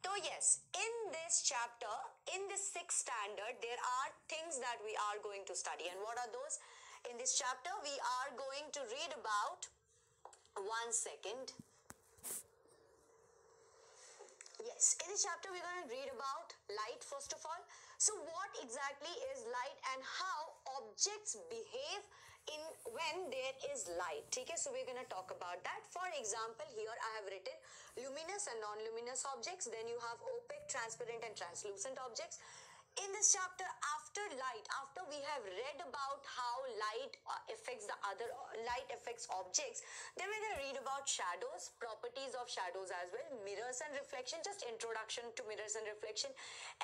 So yes, in this chapter, in this sixth standard, there are things that we are going to study. And what are those? In this chapter, we are going to read about, one second. Yes, in this chapter we're going to read about light first of all. So what exactly is light and how objects behave in when there is light. Okay, so we're going to talk about that. For example, here I have written luminous and non-luminous objects. Then you have opaque, transparent and translucent objects. In this chapter, after we have read about how light affects light affects objects, then we're going to read about shadows, properties of shadows as well, mirrors and reflection, just introduction to mirrors and reflection,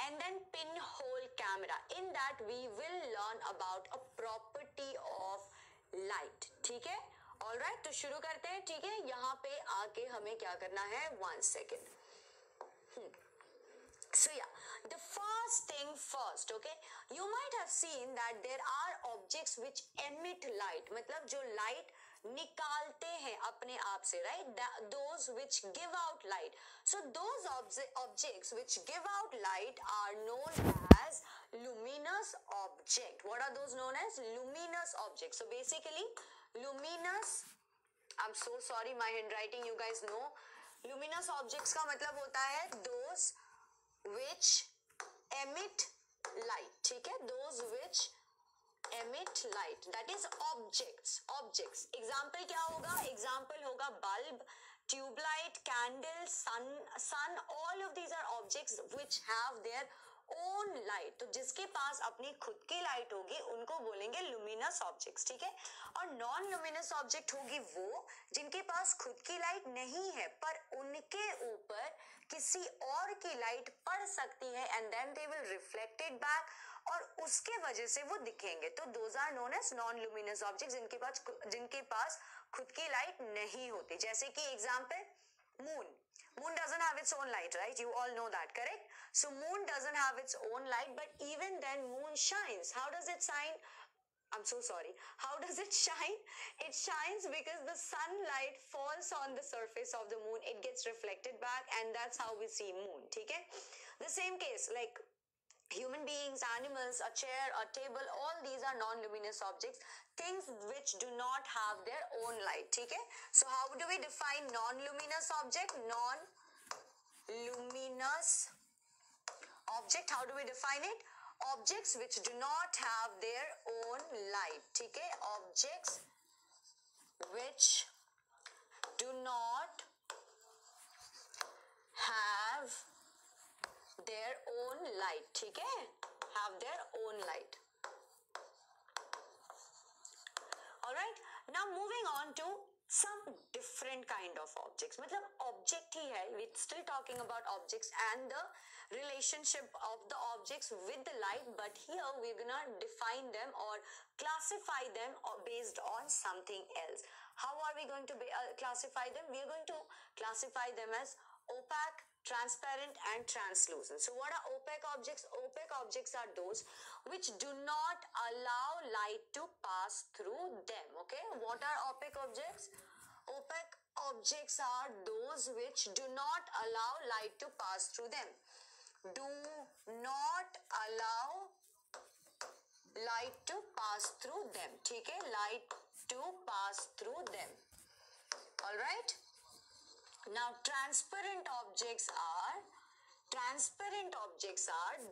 and then pinhole camera. In that we will learn about a property of light. ठीक है, all right, तो शुरू करते हैं. ठीक है, यहाँ पे आके हमें क्या करना है, 1 second. So yeah, the first thing first, okay, you might have seen that there are objects which emit light, मतलब जो light निकालते हैं अपने आप से, right? Those which give out light. So those objects which give out light are known as luminous object. What are those known as? Luminous objects. So basically, luminous, I'm so sorry, my handwriting, you guys know. Luminous objects का मतलब होता है those which emit light. ठीक है, those which emit light, that is objects. Example क्या होगा? Example होगा bulb, tube light, candle, sun. All of these are objects which have their own light. तो जिसके पास अपनी खुद की लाइट होगी उनको बोलेंगे लुमिनस ऑब्जेक्ट्स. ठीक है, और नॉन लुमिनस ऑब्जेक्ट होगी वो जिनके पास खुद की लाइट नहीं है पर उनके ऊपर किसी और की लाइट पड़ सकती है and then they will reflected back और उसके वजह से वो दिखेंगे. तो those are known as non luminous objects जिनके पास खुद की लाइट नहीं होती. जैसे कि example moon doesn't have its own light, right? You all know that, correct? So moon doesn't have its own light, but even then moon shines. How does it shine? I'm so sorry. How does it shine? It shines because the sunlight falls on the surface of the moon. It gets reflected back and that's how we see moon. Okay? The same case, like human beings, animals, a chair, a table, all these are non-luminous objects, things which do not have their own light. Okay? So how do we define non-luminous object? Non-luminous object, how do we define it? Objects which do not have their own light. Okay? Objects which do not have their own light. ठीक है, have their own light. All right, now moving on to some different kind of objects. मतलब object ही है, we're still talking about objects and the relationship of the objects with the light, but here we're gonna define them or classify them based on something else. How are we going to classify them? We are going to classify them as opaque, transparent and translucent. So what are opaque objects? Opaque objects are those which do not allow light to pass through them. Okay, what are opaque objects? Opaque objects are those which do not allow light to pass through them. Do not allow light to pass through them. ठीक है, light to pass through them. All right. Now transparent objects are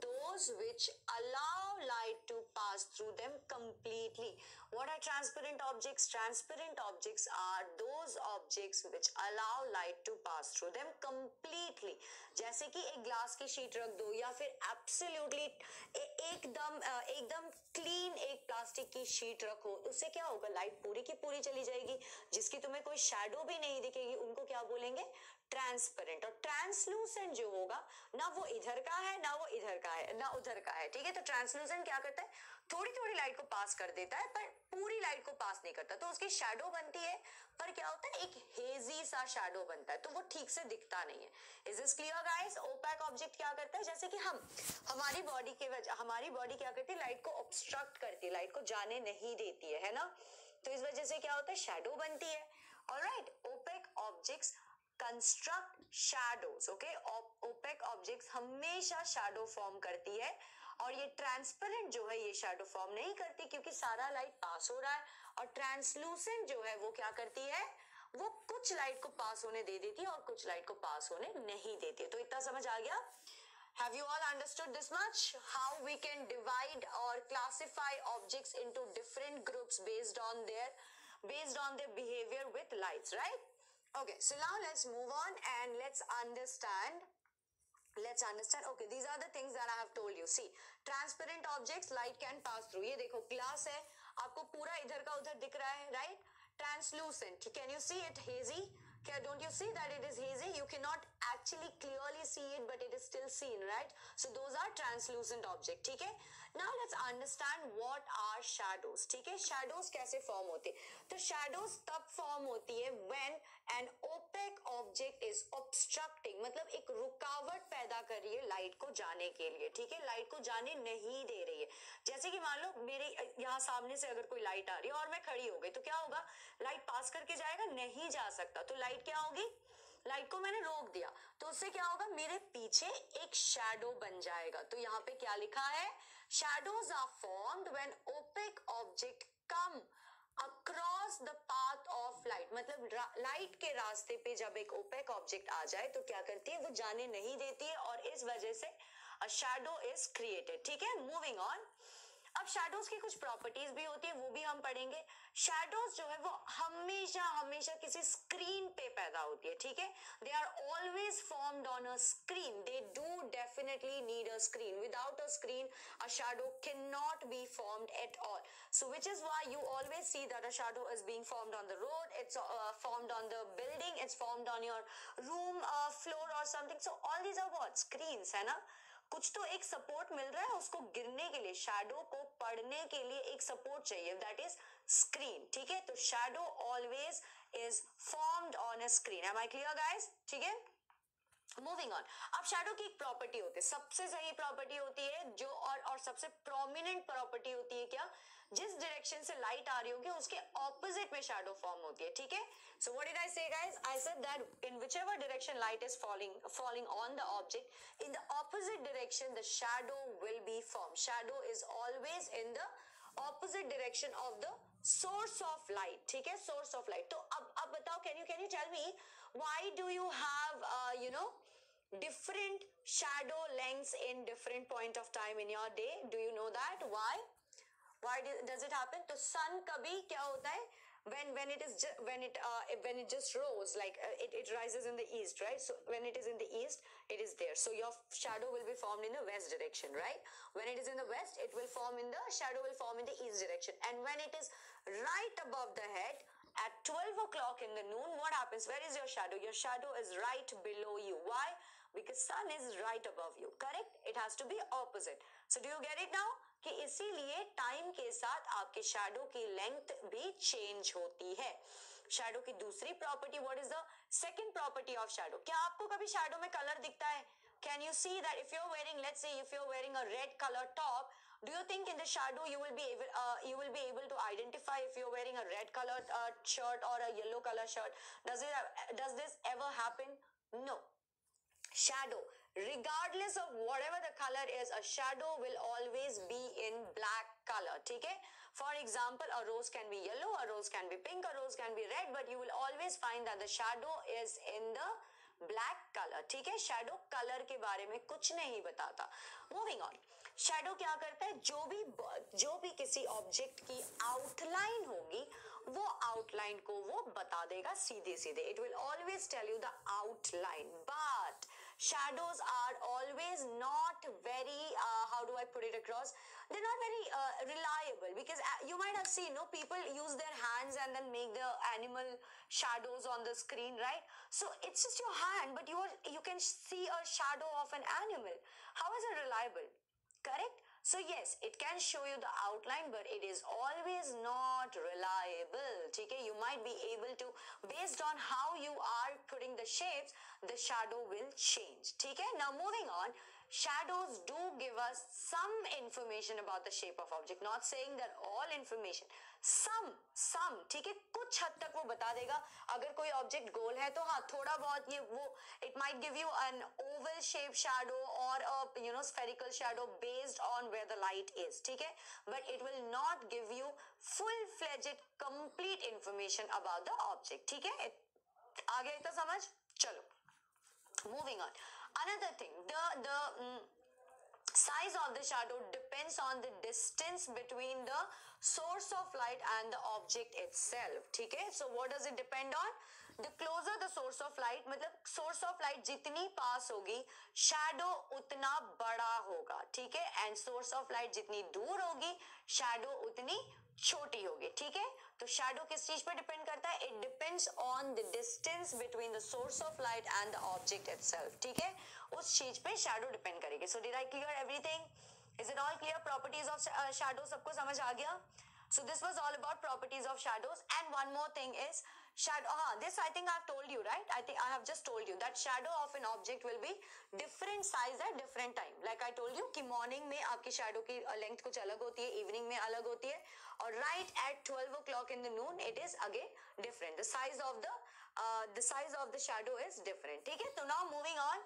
those which allow light to pass through them completely. What are transparent objects? Transparent objects are those objects which allow light to pass through them completely. जैसे कि एक glass की sheet रख दो या फिर absolutely एकदम clean एक प्लास्टिक की शीट रखो, उससे क्या होगा? लाइट पूरी की पूरी चली जाएगी, जिसकी तुम्हें कोई शैडो भी नहीं दिखेगी. उनको क्या बोलेंगे? ट्रांसपेरेंट. और ट्रांसलूसेंट जो होगा ना वो इधर का है ना वो इधर का है ना उधर का है. ठीक है, तो ट्रांसलूसेंट क्या करता है? थोड़ी थोड़ी लाइट को पास कर देता है पर पूरी लाइट को पास नहीं करता. तो उसकी शैडो बनती है पर क्या होता है? एक हेजी सा शैडो बनता है, तो वो ठीक से दिखता नहीं है. Is this clear guys? Opaque object क्या करता है? जैसे कि हमारी बॉडी क्या करती है? लाइट को ऑब्स्ट्रक्ट करती है, लाइट को जाने नहीं देती है ना. तो इस वजह से क्या होता है? शैडो बनती है. Alright, opaque objects construct shadows. Okay, opaque objects हमेशा शैडो फॉर्म करती है, और ये ट्रांसपेरेंट जो है ये शैडो फॉर्म नहीं करती, क्योंकि सारा लाइट पास हो रहा है. और ट्रांसलूसेंट जो है वो क्या करती है, वो कुछ लाइट को पास होने दे देती है और कुछ लाइट को पास होने नहीं देती है. तो इतना समझ आ गया? Have you all understood this much? How we can divide or classify objects into different groups based on their behavior with lights, right? Okay, so now let's move on and let's understand. Okay, these are the things that I have told you. See, transparent objects light can pass through. ये देखो glass है, आपको पूरा इधर का उधर दिख रहा है, right? Translucent, can you see it hazy? Don't you see that it is hazy? You cannot actually clearly see it, but it is still seen, right? So those are translucent object. ठीक है? Now let's understand what are shadows. ठीक है? Shadows कैसे form होते हैं? तो shadows तब form होती है when an opaque object is obstructing, मतलब एक रुकावट पैदा कर रही है लाइट को जाने के लिए. ठीक है? लाइट को जाने नहीं दे रही है. जैसे कि मान लो मेरे यहाँ सामने से अगर कोई लाइट आ रही है और मैं खड़ी हो गई, तो क्या होगा? लाइट पास करके जाएगा? नहीं जा सकता. तो लाइट क्या होगी? लाइट को मैंने रोक दिया, तो उससे क्या होगा? मेरे पीछे एक शैडो बन जाएगा. तो यहाँ पे क्या लिखा है? Shadows are formed when opaque object come across the path of light. मतलब लाइट के रास्ते पे जब एक ओपेक ऑब्जेक्ट आ जाए तो क्या करती है? वो जाने नहीं देती है, और इस वजह से अ शैडो इज क्रिएटेड. ठीक है, मूविंग ऑन. अब शैडोज की कुछ प्रॉपर्टीज भी होती है, वो भी हम पढ़ेंगे. शैडोज जो है वो हमेशा हमेशा किसी स्क्रीन पे पैदा होती है. ठीक है, they are always formed on a screen. They do definitely need a screen. Without a screen a shadow cannot be formed at all. So which is why you always see that a shadow is being formed on the road, it's formed on the building, it's formed on your room floor or something. So all these are what? Screens, है ना? कुछ तो एक support मिल रहा है उसको गिरने के लिए, शैडो को पढ़ने के लिए एक सपोर्ट चाहिए, दैट इज स्क्रीन. ठीक है, तो shadow always is formed on a screen. Am I clear guys? ठीक है, मूविंग ऑन. अब शैडो की एक प्रॉपर्टी होती है, सबसे सही प्रॉपर्टी होती है जो, और सबसे प्रोमिनेंट प्रॉपर्टी होती है क्या? जिस डायरेक्शन से लाइट आ रही होगी उसके ऑपोजिट में शैडो फॉर्म होती है. ठीक है, सो व्हाट डिड आई से guys? I said that in whichever direction light is falling on the object, in the opposite direction the shadow will be formed. Shadow is always in the opposite direction of the source of light. ठीक है, source of light. तो अब बताओ, can you tell me why do you have different shadow lengths in different point of time in your day? Do you know that? Why does it happen? तो sun कभी क्या होता है? When it just rose, like it rises in the east, right? So when it is in the east, it is there. So your shadow will be formed in the west direction, right? When it is in the west, shadow will form in the east direction. And when it is right above the head, at 12 o'clock in the noon, what happens? Where is your shadow? Your shadow is right below you. Why? Because sun is right above you. Correct? It has to be opposite. So do you get it now? कि इसीलिए time के साथ आपके shadow की length भी change होती है. Shadow की दूसरी property, what is the second property of shadow? क्या आपको कभी शैडो में कलर दिखता है? Can you see that if you're wearing, let's say if you're wearing a red color top, do you think in the shadow you will be able to identify if you're wearing a red color shirt or a yellow color shirt? Does this ever happen? No. Shadow, regardless of whatever the color is, a shadow will always be in black color. ठीक है, for example, a rose can be yellow, a rose can be pink, a rose can be red, but you will always find that the shadow is in the black colour. ठीक है, shadow colour के बारे में कुछ नहीं बताता. Moving on. Shadow क्या करता है? जो भी किसी ऑब्जेक्ट की आउटलाइन होगी, वो आउटलाइन को वो बता देगा सीधे सीधे. It will always tell you the outline. But shadows are always not very how do I put it across, they're not very reliable, because you might have seen, no, people use their hands and then make the animal shadows on the screen, right? So it's just your hand, but you can see a shadow of an animal. How is it reliable? Correct? So yes, it can show you the outline, but it is always not reliable. Okay, you might be able to, based on how you are putting the shapes, the shadow will change. Okay, now moving on. shadows do give us some information about the shape of object, not saying that all information, some ठीक है, कुछ हद तक वो बता देगा. अगर कोई ऑब्जेक्ट गोल है तो हाँ थोड़ा बहुत ये वो it might give you an oval shaped shadow or a spherical shadow based on where the light is, ठीक है, but it will not give you full fledged complete information about the object, ठीक है. आ गया इतना समझ. चलो moving on. Another thing, the size of the shadow depends on the distance between the source of light and the object itself, ठीक है. So what does it depend on? The closer the source of light, मतलब source of light जितनी पास होगी shadow उतना बड़ा होगा, ठीक है, and source of light जितनी दूर होगी shadow उतनी छोटी होगी, ठीक है. तो shadow किस चीज पे डिपेंड करता है? It depends on the distance between the source of light and the object itself, ठीक है, उस चीज पे shadow डिपेंड करेगी. So did I clear everything? Is it all clear? Properties of shadow सबको समझ आ गया? So this was all about properties of shadows. And one more thing is shadow. This I think I've told you, right? I think I have just told you that shadow of an object will be different size at different time. Like I told you कि morning में आपकी shadow की length कुछ अलग होती है, evening में अलग होती है, और right at 12 o'clock in the noon it is again different. The size of the shadow is different. ठीक है? So now moving on,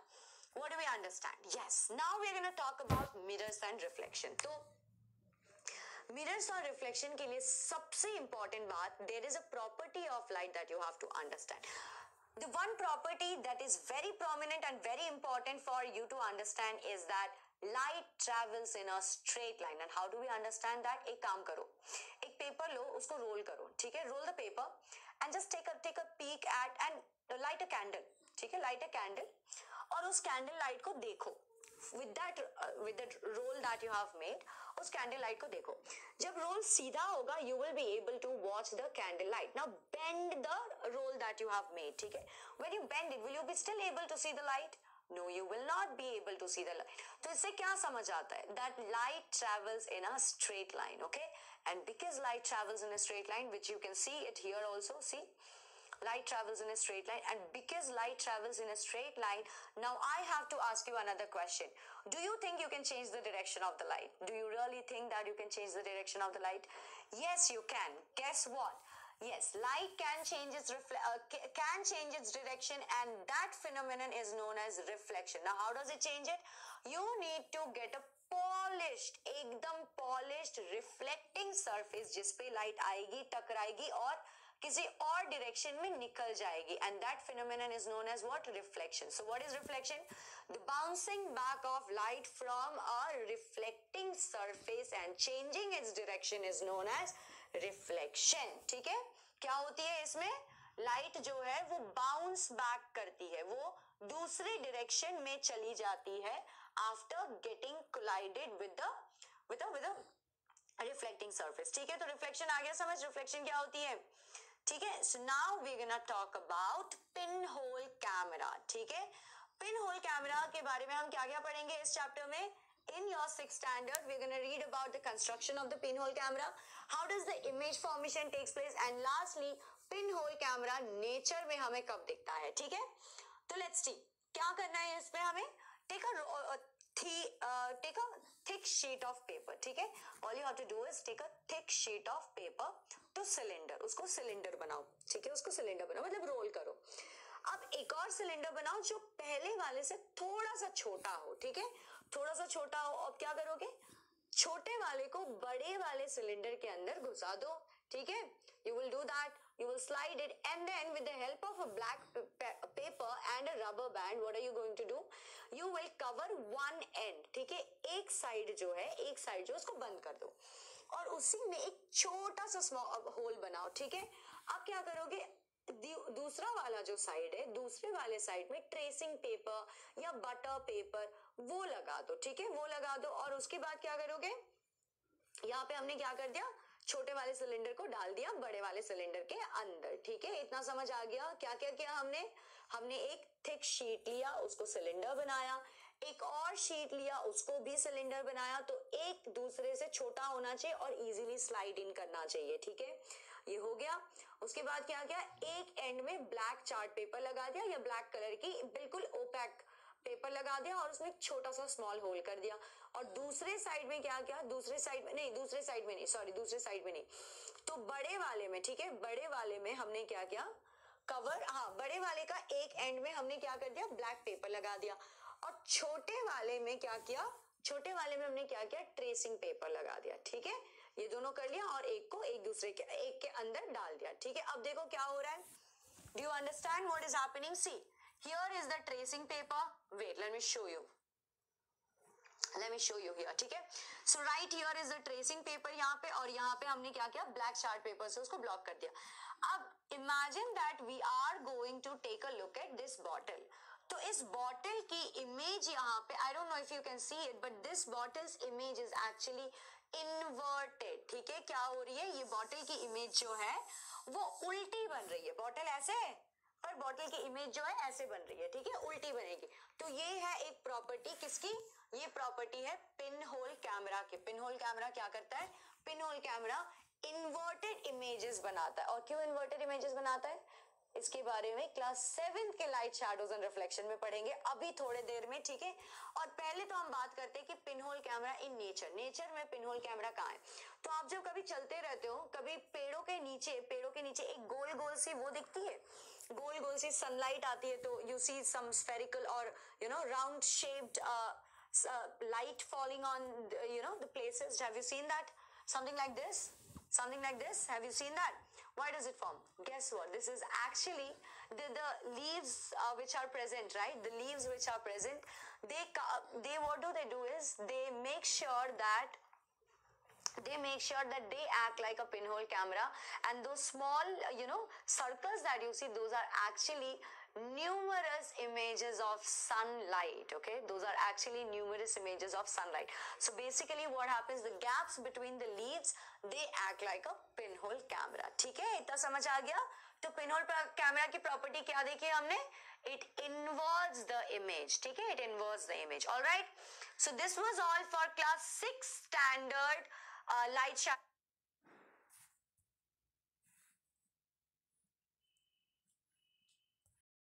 what do we understand? Yes, now we are going to talk about mirrors and reflection. तो mirrors और reflection के लिए सबसे important बात, there is a property of light that you have to understand. The one property that is very prominent and very important for you to understand is that light travels in a straight line. And how do we understand that? एक काम करो, एक paper लो, उसको role करो, ठीक है, roll the paper and just take a peek at and light a candle, ठीक है, लाइट अ कैंडल और उस कैंडल लाइट को देखो. with that roll that you have made, उस कैंडल लाइट को देखो. जब रोल सीधा होगा you will be able to watch the candle light. Now bend the roll that you have made, ठीक है. When you bend it, will you be still able to see the light? No, you will not be able to see the light. तो इससे क्या समझ आता है? That light travels in a straight line, okay? And because light travels in a straight line, which you can see it here also, see? Light travels in a straight line, and because light travels in a straight line, now I have to ask you another question. Do you think you can change the direction of the light? Do you really think that you can change the direction of the light? Yes, you can. Guess what? Yes, light can change its direction, and that phenomenon is known as reflection. Now how does it change it? You need to get a polished, एकदम polished reflecting surface जिस पे light आएगी, टकराएगी और किसी और direction में निकल जाएगी, and that phenomenon is known as what? Reflection. So what is reflection? The bouncing back of light from a reflecting surface and changing its direction is known as reflection. ठीक है? क्या होती है इसमें? लाइट जो है वो बाउंस बैक करती है, वो दूसरे डायरेक्शन में चली जाती है after getting collided with the reflecting surface. ठीक है, तो रिफ्लेक्शन आ गया समझ. रिफ्लेक्शन क्या होती है? ठीक है. So now we gonna talk about pinhole camera. ठीक है, पिन होल कैमरा के बारे में हम क्या क्या पढ़ेंगे इस चैप्टर में? In your 6th standard, we're going to read about the construction of the pinhole camera, how does the image formation takes place, and lastly, pinhole camera nature में हमें कब दिखता है. ठीक है, तो let's see क्या करना है इस पे हमें. take a thick sheet of paper. ठीक है, all you have to do is take a thick sheet of paper to cylinder. उसको सिलेंडर बनाओ. ठीक है, उसको सिलेंडर बनाओ मतलब रोल करो. अब एक और सिलेंडर बनाओ जो पहले वाले से थोड़ा सा छोटा हो. ठीक है, थोड़ा सा छोटा हो. अब क्या करोगे? छोटे वाले को बड़े वाले सिलेंडर के अंदर घुसा दो. ठीक है, you will do that. You will slide it, and then with the help of a black paper and a rubber band, what are you going to do? You will cover one end. ठीक है, एक side जो है, उसको बंद कर दो और उसी में एक छोटा सा स्मॉल होल बनाओ. ठीक है, अब क्या करोगे? दूसरा वाला जो साइड है, दूसरे वाले साइड में ट्रेसिंग पेपर या बटर पेपर वो लगा दो. ठीक है, वो लगा दो और उसके बाद क्या करोगे? यहाँ पे हमने क्या कर दिया? छोटे वाले सिलेंडर को डाल दिया बड़े वाले सिलेंडर के अंदर. ठीक है, इतना समझ आ गया? क्या क्या किया हमने एक थिक शीट लिया, उसको सिलेंडर बनाया, एक और शीट लिया, उसको भी सिलेंडर बनाया. तो एक दूसरे से छोटा होना चाहिए और इजीली स्लाइड इन करना चाहिए. ठीक है, ये हो गया. उसके बाद क्या किया? एक एंड में ब्लैक चार्ट पेपर लगा दिया या ब्लैक कलर की बिल्कुल ओपैक पेपर लगा दिया और उसमें एक छोटा सा स्मॉल होल कर दिया, और दूसरे साइड में क्या किया, दूसरे साइड में नहीं, तो बड़े वाले में, ठीक है, बड़े वाले में हमने क्या किया, कवर, हाँ, बड़े वाले का एक एंड में हमने क्या कर दिया, ब्लैक पेपर लगा दिया, और छोटे वाले में क्या किया, छोटे वाले में हमने क्या किया, ट्रेसिंग पेपर लगा दिया, ठीक है, ये दोनों कर लिया और एक को एक के अंदर डाल दिया, ठीक है। अब देखो क्या हो रहा है, do you understand what is happening? See, here is the tracing paper. Wait, let me show you here, ठीक है। So right here is the tracing paper यहाँ पे, और यहाँ पे हमने क्या किया, ब्लैक चार्ट पेपर से उसको ब्लॉक कर दिया। अब imagine that we are going to take a look at this bottle. तो इस बॉटल की इमेज यहाँ पे, I don't know if you can see it, but this bottle's image is actually inverted, ठीक है। क्या हो रही है, ये बॉटल की इमेज जो है वो उल्टी बन रही है, बॉटल ऐसे है और बॉटल की इमेज जो है ऐसे बन रही है, ठीक है, उल्टी बनेगी। तो ये है एक प्रॉपर्टी किसकी, ये प्रॉपर्टी है पिन होल कैमरा की। पिन होल कैमरा क्या करता है, pin hole camera inverted images बनाता है। और क्यों इन्वर्टेड इमेजेस बनाता है, इसके बारे में क्लास 7 के लाइट शैडोज एंड रिफ्लेक्शन में पढ़ेंगे अभी थोड़े देर में, ठीक है। और पहले तो हम बात करते हैं कि pin hole camera in nature में पिन होल कैमरा कहाँ है। तो आप जब कभी चलते रहते हो, कभी पेड़ों के नीचे एक गोल गोल सी वो दिखती है, गोल गोल सी सनलाइट आती है, तो यू सी सम स्फेरिकल और round shaped light falling on the places. Have you seen that? Something like this, have you seen that? Why does it form? Guess what, this is actually the leaves which are present, right? The leaves which are present, they what do they do is they make sure that they act like a pinhole camera, and those small circles that you see, those are actually numerous images of sunlight. Okay, those are actually numerous images of sunlight. So basically what happens, the gaps between the leaves, they act like a pinhole camera. ठीक है, इतना समझ आ गया। तो pinhole camera की property क्या देखी हमने, it inverts the image, ठीक है, it inverts the image. All right, so this was all for class 6 standard light shadow